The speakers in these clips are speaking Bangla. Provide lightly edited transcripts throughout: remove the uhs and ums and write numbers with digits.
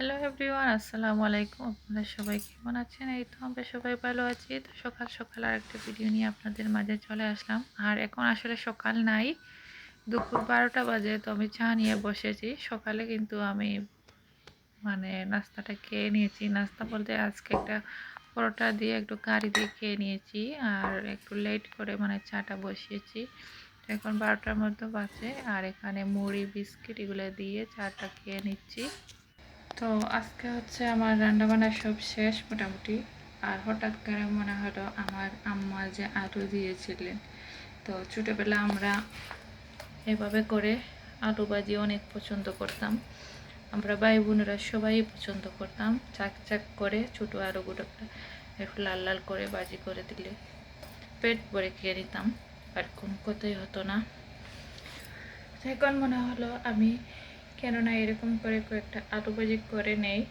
হ্যালো এভরিওয়ান, আসসালামু আলাইকুম। আপনারা সবাই কেমন আছেন? এই তো আমরা সবাই ভালো আছি। তো সকাল সকাল আর একটা ভিডিও নিয়ে আপনাদের মাঝে চলে আসলাম। আর এখন আসলে সকাল নাই, দুপুর 12টা বাজে। তো আমি চা নিয়ে বসেছি। সকালে কিন্তু আমি নাস্তাটা খেয়ে নিয়েছি। নাস্তা বলতে আজকে একটা পরোটা দিয়ে একটু কারি দিয়ে খেয়ে নিয়েছি। আর একটু লেট করে চাটা বসিয়েছি। তো এখন 12টার মতো বাজে। আর এখানে মুড়ি বিস্কিট এগুলো দিয়ে চাটা খেয়ে নিচ্ছি। তো আজকে হচ্ছে আমার রান্নাবান্না সব শেষ মোটামুটি। আর হঠাৎ করে মনে হলো আমার আম্মা যে আলু দিয়েছিলেন, তো ছোটোবেলা আমরা এভাবে করে আলু ভাজি অনেক পছন্দ করতাম। আমরা ভাই বোনেরা সবাই পছন্দ করতাম। চাক চাক করে ছোটো আলুগুলোটা একটু লাল লাল করে ভাজি করে দিলে পেট ভরে খেয়ে নিতাম, আর কোনো কথাই হতো না। এখন মনে হলো আমি কেননা এরকম করে কয়েকটা আলু ভাজি করে নেই,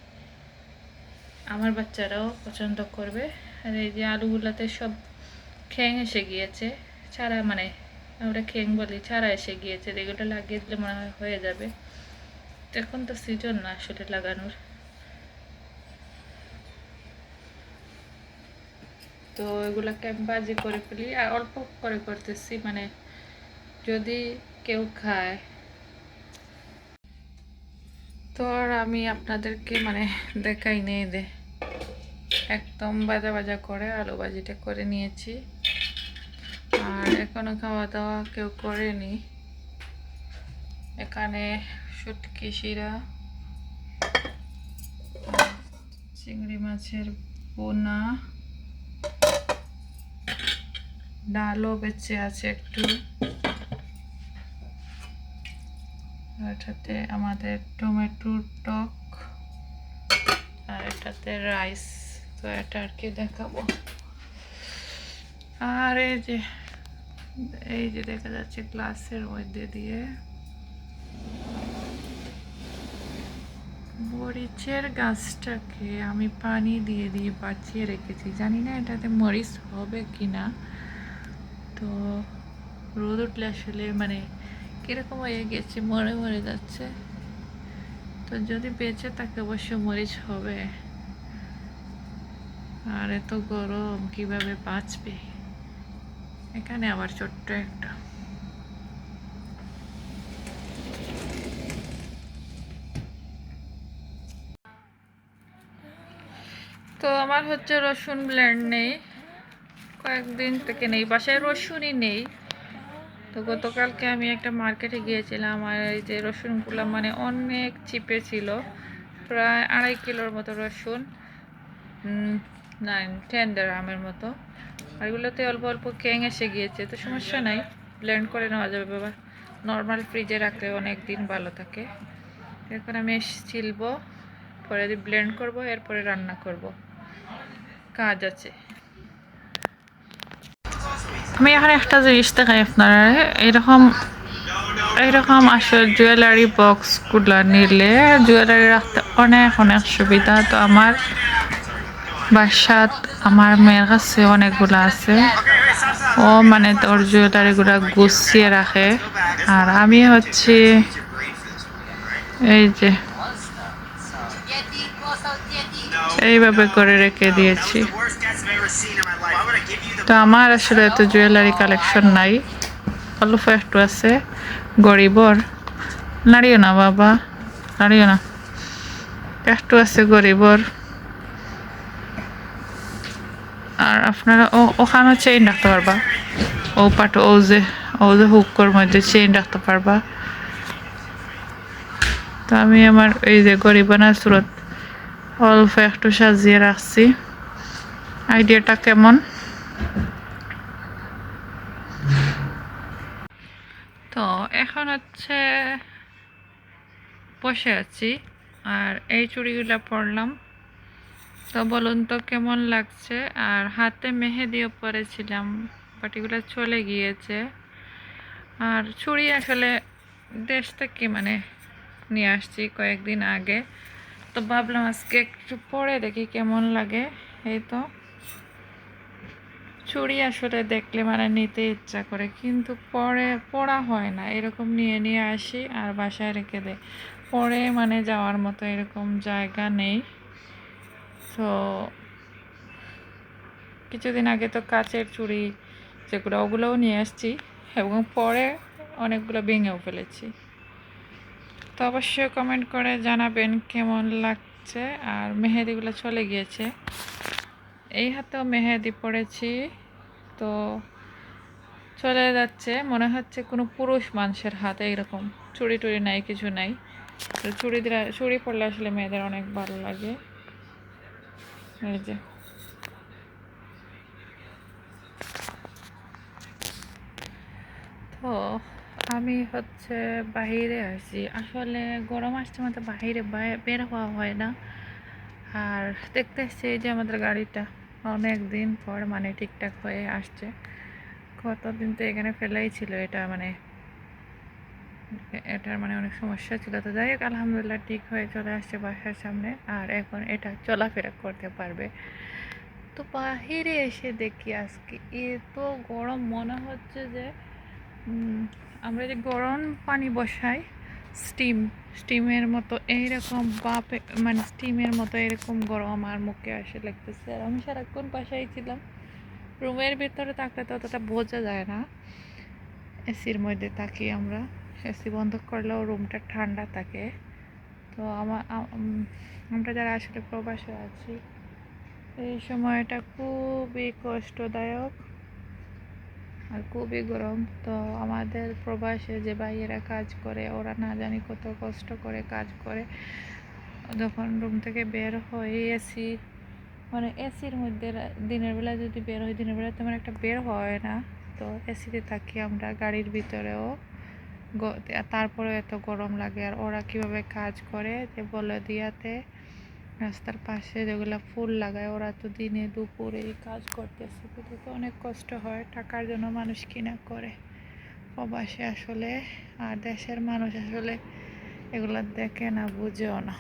আমার বাচ্চারাও পছন্দ করবে। আর এই যে আলুগুলাতে সব খ্যাং এসে গিয়েছে, চারা আমরা খ্যাং বলি, চারা এসে গিয়েছে। এগুলো লাগিয়ে দিলে মনে হয় হয়ে যাবে। এখন তো সিজন না আসলে লাগানোর। তো এগুলাকে আমি বাজি করে ফেলি, আর অল্প করে করতেছি, যদি কেউ খায়। তো আর আমি আপনাদেরকে দেখাই নেই দে, একদম ভাজা ভাজা করে আলু ভাজিটা করে নিয়েছি। আর এখনো খাওয়া দাওয়া কেউ করেনি। এখানে শুটকি শিরা, চিংড়ি মাছের পোনা, ডালও বেঁচে আছে একটু, এটাতে আমাদের টমেটোর টক, আর এটাতে রাইস। তো এটা আর কি দেখাবো। আর এই যে দেখা যাচ্ছে গ্লাসের মধ্যে দিয়ে মরিচের গাছটাকে আমি পানি দিয়ে দিয়ে বাঁচিয়ে রেখেছি। জানি না এটাতে মরিচ হবে কিনা। তো রোদ উঠলে আসলে কিরকম হয়ে গেছে, মরে মরে যাচ্ছে। তো যদি বেঁচে থাকে অবশ্য মরিচ হবে। আর এত গরম কিভাবে বাঁচবে। এখানে আবার ছোট্ট একটা, তো আমার হচ্ছে রসুন ব্লেন্ড নেই, কয়েকদিন থেকে নেই, বাসায় রসুনই নেই। তো গতকালকে আমি একটা মার্কেটে গিয়েছিলাম, আর এই যে রসুনগুলো অনেক চিপে ছিল, প্রায় 2.5 কিলোর মতো রসুন, 10 দিরহামের মতো। আর এগুলোতে অল্প অল্প ক্যাং এসে গিয়েছে, তো সমস্যা নাই, ব্লেন্ড করে নেওয়া যাবে বাবা। নর্মাল ফ্রিজে রাখলে অনেক দিন ভালো থাকে। এখন আমি ছিলবো, পরে ব্লেন্ড করব, এরপরে রান্না করব, কাজ আছে। আমি এখানে একটা জিনিস দেখাই আপনারা। এরকম এরকম আসলে জুয়েলারি বক্সগুলো নিলে জুয়েলারি রাখতে অনেক অনেক সুবিধা। তো আমার বাসাত আমার মেয়ের কাছে অনেকগুলো আছে। ও তোর জুয়েলারিগুলো গুছিয়ে রাখে। আর আমি হচ্ছে এই যে এইভাবে করে রেখে দিয়েছি। তো আমার আসলে এত জুয়েলারি কালেকশন নাই, অল্প একটু আছে। গরিবর নাড়িও না বাবা, নাড়িও না, একটু আছে গরিবর। আর আপনারা ওখানে চেইন রাখতে পারবা, ও পাট ও যে হুকর মধ্যে চেইন রাখতে পারবা। তো আমি আমার এই যে গরিবানা সুরত অল্প একটু সাজিয়ে রাখছি। আইডিয়াটা কেমন? তো এখন হচ্ছে বসে আছি, আর এই চুড়িগুলো পরলাম। তো বলুন তো কেমন লাগছে। আর হাতে মেহেদিও পরেছিলাম, বাট এগুলো চলে গিয়েছে। আর চুড়ি আসলে দেশ থেকে নিয়ে আসছি কয়েকদিন আগে। তো ভাবলাম আজকে একটু পরে দেখি কেমন লাগে। এই তো চুড়ি আসলে দেখলে নিতে ইচ্ছা করে, কিন্তু পরে পড়া হয় না। এরকম নিয়ে নিয়ে আসি আর বাসায় রেখে দেয়। পরে মানে যাওয়ার মতো এরকম জায়গা নেই। তো কিছুদিন আগে তো কাচের চুড়ি যেগুলো ওগুলোও নিয়ে আসছি এবং পরে অনেকগুলো ভেঙেও ফেলেছি। তো অবশ্যই কমেন্ট করে জানাবেন কেমন লাগছে। আর মেহেদিগুলো চলে গিয়েছে, এই হাতেও মেহেদি পড়েছি, তো চলে যাচ্ছে। মনে হচ্ছে কোনো পুরুষ মানুষের হাতে, এরকম চুড়ি টুড়ি নাই, কিছু নাই। তো চুড়ি পরলে আসলে মেয়েদের অনেক ভালো লাগে। এই যে তো আমি হচ্ছে বাহিরে আছি, আসলে গরম আসছে মতো বাহিরে বের হওয়া হয় না। আর দেখতে এসছি যে আমাদের গাড়িটা অনেক দিন পর মানে ঠিকঠাক হয়ে আসছে। কতদিন তো এখানে ফেলাই ছিল, এটার মানে অনেক সমস্যা ছিল। তো যাই হোক, আলহামদুলিল্লাহ ঠিক হয়ে চলে আসছে বাসার সামনে, আর এখন এটা চলাফেরা করতে পারবে। তো বাহিরে এসে দেখি আজকে এত গরম, মনে হচ্ছে যে আমরা যে গরম পানি বসাই স্টিমের মতো এইরকম বাপে, মানে স্টিমের মতো এরকম গরম আমার মুখে আসে লাগতেছে। আর আমি সারাক্ষণ বাসায় ছিলাম, রুমের ভিতরে থাকলে তো অতটা বোঝা যায় না। এসির মধ্যে থাকি আমরা, এসি বন্ধ করলেও রুমটা ঠান্ডা থাকে। তো আমরা যারা আসলে প্রবাসে আছি, এই সময়টা খুবই কষ্টদায়ক আর খুবই গরম। তো আমাদের প্রবাসে যে ভাইয়েরা কাজ করে, ওরা না জানি কত কষ্ট করে কাজ করে। যখন রুম থেকে বের হয় এসি, মানে এসির মধ্যে দিনের বেলা যদি বের হয়, দিনের বেলা তেমন একটা বের হয় না। তো এসিতে থাকি আমরা গাড়ির ভিতরেও, তারপরেও এত গরম লাগে। আর ওরা কীভাবে কাজ করে যে বলে দিয়াতে রাস্তার পাশে যেগুলো ফুল লাগায়, ওরা তো দিনে দুপুরে কাজ করতেছে, কিন্তু তো অনেক কষ্ট হয়। টাকার জন্য মানুষ কিনা করে প্রবাসে আসলে। আর দেশের মানুষ আসলে এগুলো দেখে না, বুঝেও না।